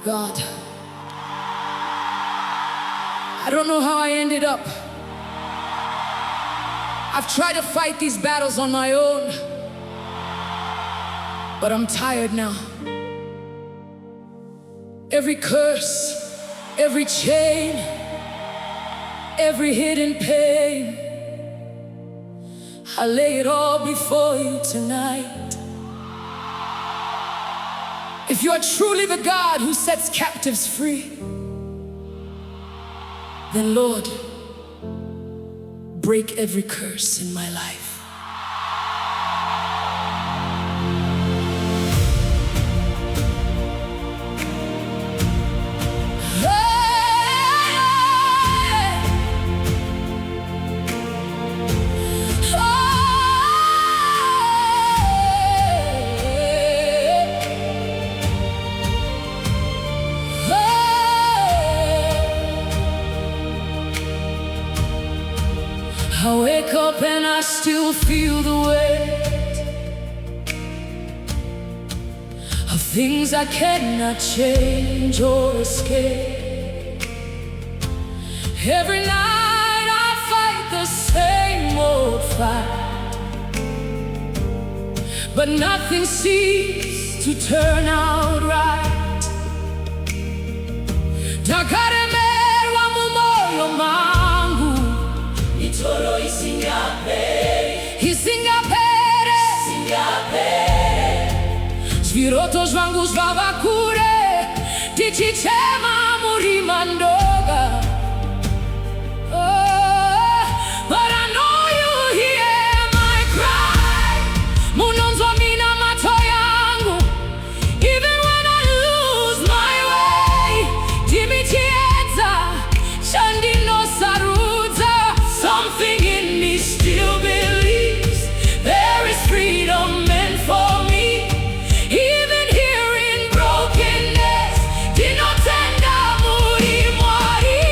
God, I don't know how I ended up. I've tried to fight these battles on my own, but I'm tired now. Every curse, every chain, every hidden pain, I lay it all before you tonight. If you are truly the God who sets captives free, then Lord, break every curse in my life. I wake up and I still feel the weight of things I cannot change or escape. Every night I fight the same old fight, but nothing seems to turn out right. Takaremerwa mumoyo mangu, itolo isingapere, Zviroto zvangu zvava kure, tichichema murima ndoga. But I know you hear my cry. Munonzwa mina mato yangu, even when I lose my way. Dimitiedza, chandinosarudza. Something in me still believes there is freedom meant for me. Even here in brokenness, dinotenda muri mwari.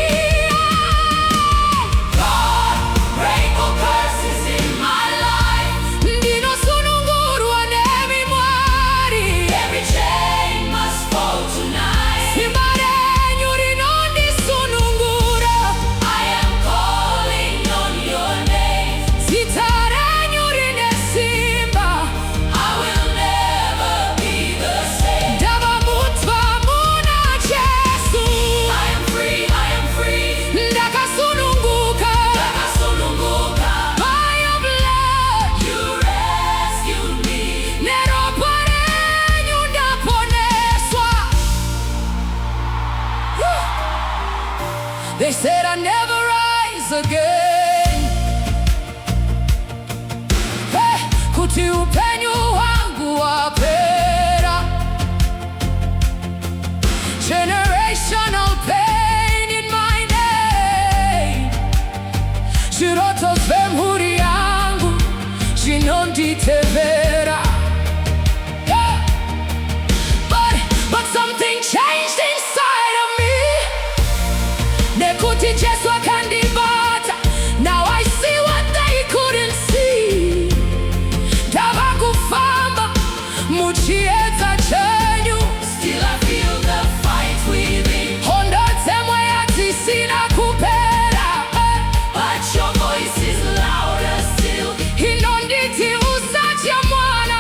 God, break all curses in my life. Ndinosunungurwa nemi mwari. Every chain must fall tonight. Simba renyu rinondisunungura. I am calling on your name. Zita renyu rine simba. I will never be the same. Ndava mutwa muna Jesu. I am free, I am free. Ndakasununguka. By your blood, you rescued me. Neropa renyu ndaponeswa. They said I never rise again. Hey, kuti upenyu hwangu wapera. Generational pain in my name. Zviroto zvemhuri yangu zvinonditevera. Yeah. But something changed inside of me. Nekuti Jesu akandibata. Now I see what they couldn't see. Ndava kufamba muchiedza chenyu. Still I feel the fight within. Hondo dzemwe hadzisina kupera. But your voice is louder still. Inonditi usatya mwana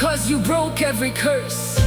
because you broke every curse.